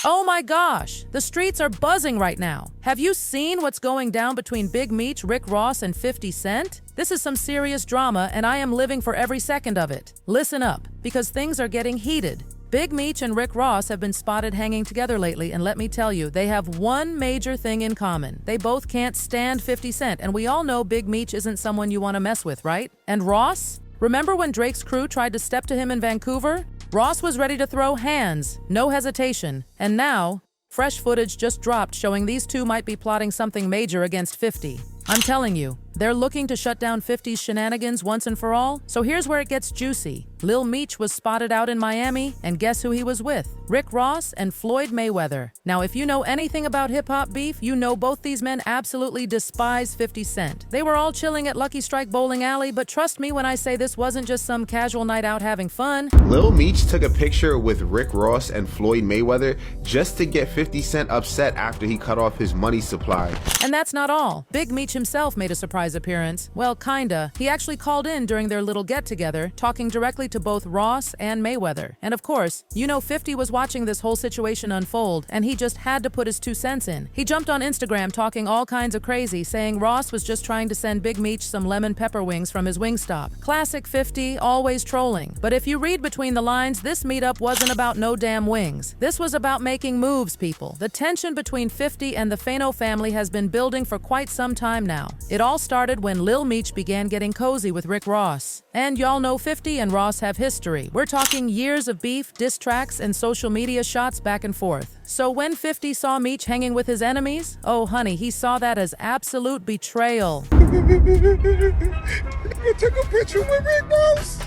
Oh my gosh, the streets are buzzing right now. Have you seen what's going down between Big Meech, Rick Ross, and 50 Cent? This is some serious drama, and I am living for every second of it. Listen up, because things are getting heated. Big Meech and Rick Ross have been spotted hanging together lately, and let me tell you, they have one major thing in common. They both can't stand 50 Cent, and we all know Big Meech isn't someone you want to mess with, right? And Ross? Remember when Drake's crew tried to step to him in Vancouver? Ross was ready to throw hands, no hesitation. And now, fresh footage just dropped showing these two might be plotting something major against 50. I'm telling you, they're looking to shut down 50's shenanigans once and for all. So here's where it gets juicy. Lil Meech was spotted out in Miami, and guess who he was with? Rick Ross and Floyd Mayweather. Now, if you know anything about hip-hop beef, you know both these men absolutely despise 50 Cent. They were all chilling at Lucky Strike Bowling Alley, but trust me when I say this wasn't just some casual night out having fun. Lil Meech took a picture with Rick Ross and Floyd Mayweather just to get 50 Cent upset after he cut off his money supply. And that's not all. Big Meech himself made a surprise appearance. Well, kinda. He actually called in during their little get-together, talking directly to both Ross and Mayweather. And of course, you know 50 was watching this whole situation unfold, and he just had to put his 2 cents in. He jumped on Instagram talking all kinds of crazy, saying Ross was just trying to send Big Meech some lemon pepper wings from his Wingstop. Classic 50, always trolling. But if you read between the lines, this meetup wasn't about no damn wings. This was about making moves, people. The tension between 50 and the Fano family has been building for quite some time now. It all started when Lil Meech began getting cozy with Rick Ross. And y'all know 50 and Ross have history. We're talking years of beef, diss tracks, and social media shots back and forth. So when 50 saw Meech hanging with his enemies, oh honey, he saw that as absolute betrayal. I took a picture with Rick Ross.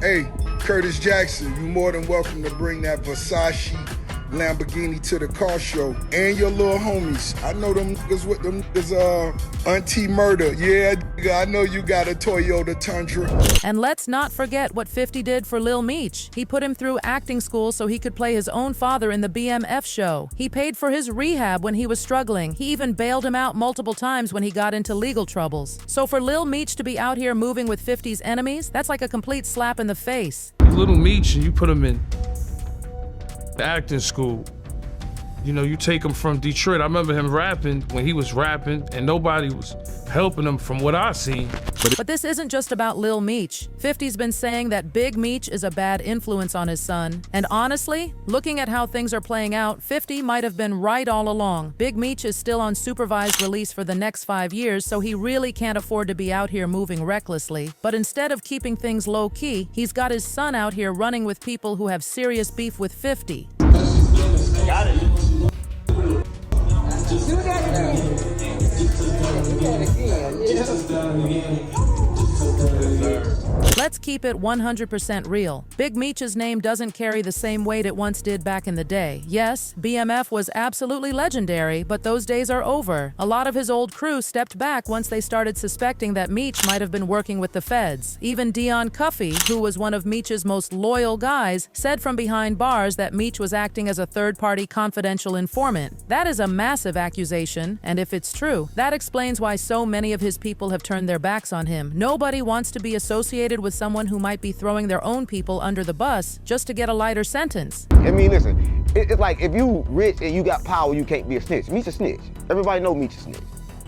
Hey, Curtis Jackson, you more than welcome to bring that Versace Lamborghini to the car show, and your little homies. I know them niggas with them niggas, Auntie Murder. Yeah, I know you got a Toyota Tundra. And let's not forget what 50 did for Lil Meech. He put him through acting school so he could play his own father in the BMF show. He paid for his rehab when he was struggling. He even bailed him out multiple times when he got into legal troubles. So for Lil Meech to be out here moving with 50's enemies, that's like a complete slap in the face. Little Meech, and you put him in acting school. You know, you take him from Detroit. I remember him rapping when he was rapping, and nobody was helping him from what I seen. But this isn't just about Lil Meech. 50's been saying that Big Meech is a bad influence on his son. And honestly, looking at how things are playing out, 50 might have been right all along. Big Meech is still on supervised release for the next 5 years, so he really can't afford to be out here moving recklessly. But instead of keeping things low-key, he's got his son out here running with people who have serious beef with 50. Got it. Do that again. Do that again. Let's keep it 100% real. Big Meech's name doesn't carry the same weight it once did back in the day. Yes, BMF was absolutely legendary, but those days are over. A lot of his old crew stepped back once they started suspecting that Meech might have been working with the feds. Even Dion Cuffey, who was one of Meech's most loyal guys, said from behind bars that Meech was acting as a third-party confidential informant. That is a massive accusation, and if it's true, that explains why so many of his people have turned their backs on him. Nobody wants to be associated with someone who might be throwing their own people under the bus just to get a lighter sentence. I mean, listen, it's like if you rich and you got power, you can't be a snitch. Meech a snitch. Everybody know Meech a snitch,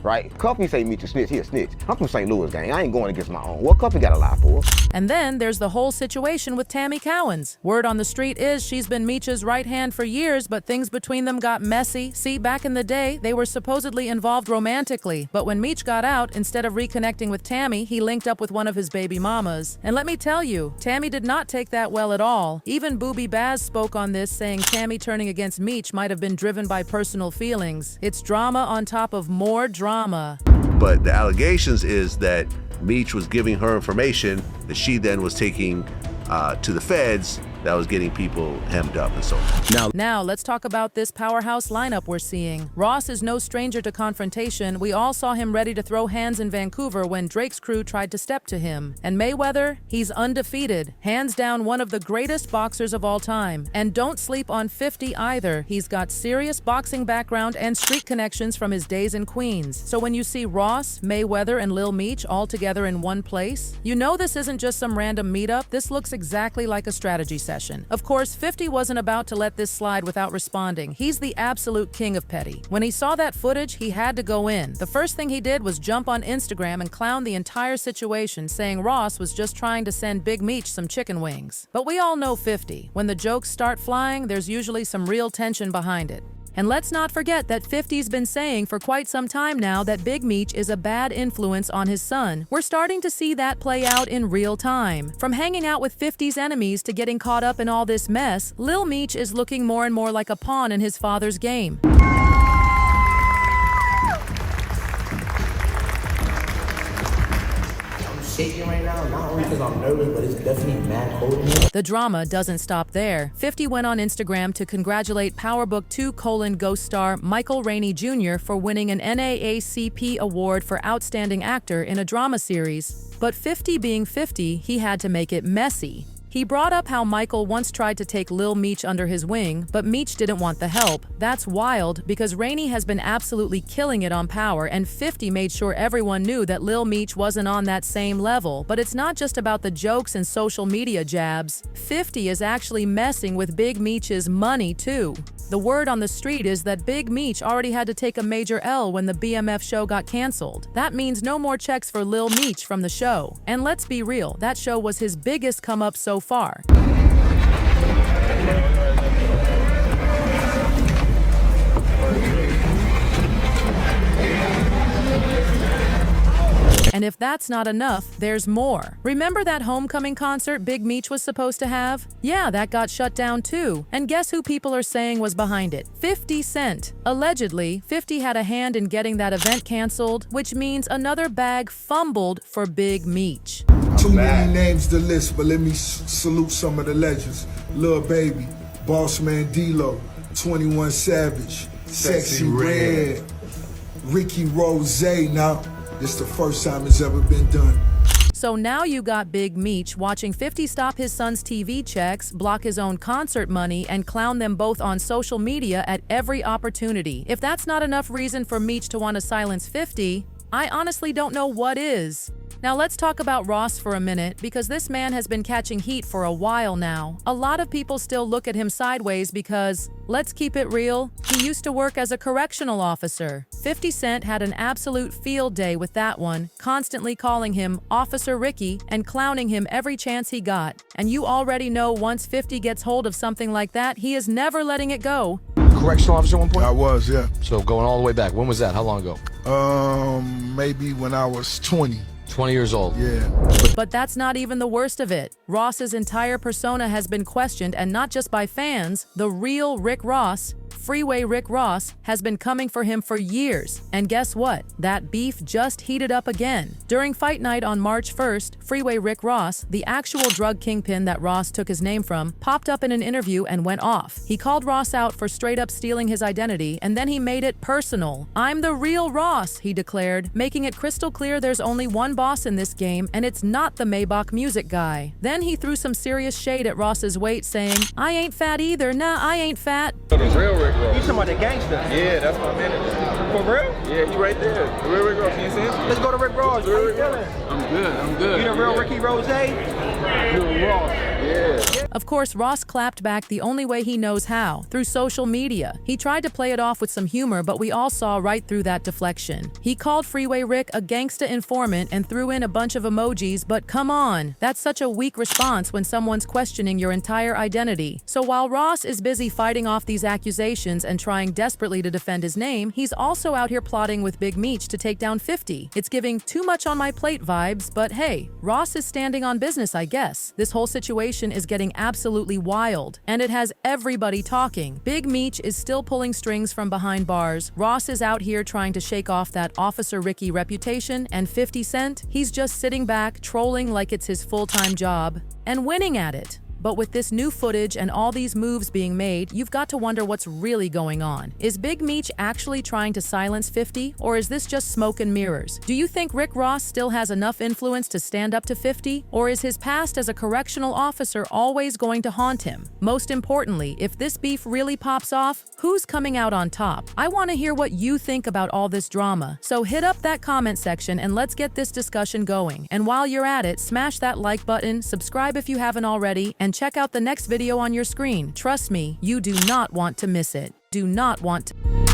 right? Cuffy say Meech a snitch, he a snitch. I'm from St. Louis, gang. I ain't going against my own. What Cuffy got to lie for? And then there's the whole situation with Tammy Cowens. Word on the street is she's been Meech's right hand for years, but things between them got messy. See, back in the day, they were supposedly involved romantically, but when Meech got out, instead of reconnecting with Tammy, he linked up with one of his baby mamas. And let me tell you, Tammy did not take that well at all. Even Booby Baz spoke on this, saying Tammy turning against Meech might have been driven by personal feelings. It's drama on top of more drama. But the allegations is that Meech was giving her information that she then was taking to the feds that was getting people hemmed up and so on. Now, let's talk about this powerhouse lineup we're seeing. Ross is no stranger to confrontation. We all saw him ready to throw hands in Vancouver when Drake's crew tried to step to him. And Mayweather, he's undefeated. Hands down one of the greatest boxers of all time. And don't sleep on 50 either. He's got serious boxing background and street connections from his days in Queens. So when you see Ross, Mayweather, and Lil Meech all together in one place, you know this isn't just some random meetup. This looks exactly like a strategy session. Of course, 50 wasn't about to let this slide without responding. He's the absolute king of petty. When he saw that footage, he had to go in. The first thing he did was jump on Instagram and clown the entire situation, saying Ross was just trying to send Big Meech some chicken wings. But we all know 50. When the jokes start flying, there's usually some real tension behind it. And let's not forget that 50's been saying for quite some time now that Big Meech is a bad influence on his son. We're starting to see that play out in real time. From hanging out with 50's enemies to getting caught up in all this mess, Lil Meech is looking more and more like a pawn in his father's game. Shaking right now, not only because I'm nervous, but it's definitely mad cold in here. The drama doesn't stop there. 50 went on Instagram to congratulate PowerBook 2: Ghost star Michael Rainey Jr. for winning an NAACP award for Outstanding Actor in a Drama Series. But 50 being 50, he had to make it messy. He brought up how Michael once tried to take Lil Meech under his wing, but Meech didn't want the help. That's wild, because Rainey has been absolutely killing it on Power, and 50 made sure everyone knew that Lil Meech wasn't on that same level. But it's not just about the jokes and social media jabs. 50 is actually messing with Big Meech's money too. The word on the street is that Big Meech already had to take a major L when the BMF show got canceled. That means no more checks for Lil Meech from the show. And let's be real, that show was his biggest come up so far. And if that's not enough, there's more. Remember that homecoming concert Big Meech was supposed to have? Yeah, that got shut down too. And guess who people are saying was behind it? 50 Cent. Allegedly, 50 had a hand in getting that event canceled, which means another bag fumbled for Big Meech. Too many names to list, but let me salute some of the legends. Lil Baby, Boss Man D-Lo, 21 Savage, Sexy Red, Ricky Rose. Now, it's the first time it's ever been done. So now you got Big Meech watching 50 stop his son's TV checks, block his own concert money, and clown them both on social media at every opportunity. If that's not enough reason for Meech to want to silence 50, I honestly don't know what is. Now let's talk about Ross for a minute, because this man has been catching heat for a while now. A lot of people still look at him sideways because, let's keep it real, he used to work as a correctional officer. 50 Cent had an absolute field day with that one, constantly calling him Officer Ricky and clowning him every chance he got. And you already know once 50 gets hold of something like that, he is never letting it go. Correctional officer at one point? I was, yeah. So going all the way back. When was that? How long ago? Maybe when I was 20. 20 years old. Yeah. But that's not even the worst of it. Ross's entire persona has been questioned, and not just by fans. The real Rick Ross, Freeway Rick Ross, has been coming for him for years. And guess what? That beef just heated up again. During fight night on March 1st, Freeway Rick Ross, the actual drug kingpin that Ross took his name from, popped up in an interview and went off. He called Ross out for straight up stealing his identity, and then he made it personal. "I'm the real Ross," he declared, making it crystal clear there's only one boss in this game, and it's not the Maybach music guy. Then he threw some serious shade at Ross's weight, saying, "I ain't fat either, nah, I ain't fat." The real Rick Ross. You talking about the gangster? Yeah, that's my manager. For real? Yeah, he right there. The real Rick Ross, you see him? Let's go to Rick Ross. How you feeling? I'm good. You the real Ricky Rose? Real Ross. Yeah. Of course, Ross clapped back the only way he knows how, through social media. He tried to play it off with some humor, but we all saw right through that deflection. He called Freeway Rick a gangsta informant and threw in a bunch of emojis, but come on, that's such a weak response when someone's questioning your entire identity. So while Ross is busy fighting off these accusations and trying desperately to defend his name, he's also out here plotting with Big Meech to take down 50. It's giving too much on my plate vibes, but hey, Ross is standing on business, I guess. This whole situation is getting absolutely wild, and it has everybody talking. Big Meech is still pulling strings from behind bars. Ross is out here trying to shake off that Officer Ricky reputation, and 50 Cent, he's just sitting back, trolling like it's his full-time job, and winning at it. But with this new footage and all these moves being made, you've got to wonder what's really going on. Is Big Meech actually trying to silence 50, or is this just smoke and mirrors? Do you think Rick Ross still has enough influence to stand up to 50, or is his past as a correctional officer always going to haunt him? Most importantly, if this beef really pops off, who's coming out on top? I want to hear what you think about all this drama, so hit up that comment section and let's get this discussion going. And while you're at it, smash that like button, subscribe if you haven't already, and and check out the next video on your screen. Trust me, you do not want to miss it. Do not want to.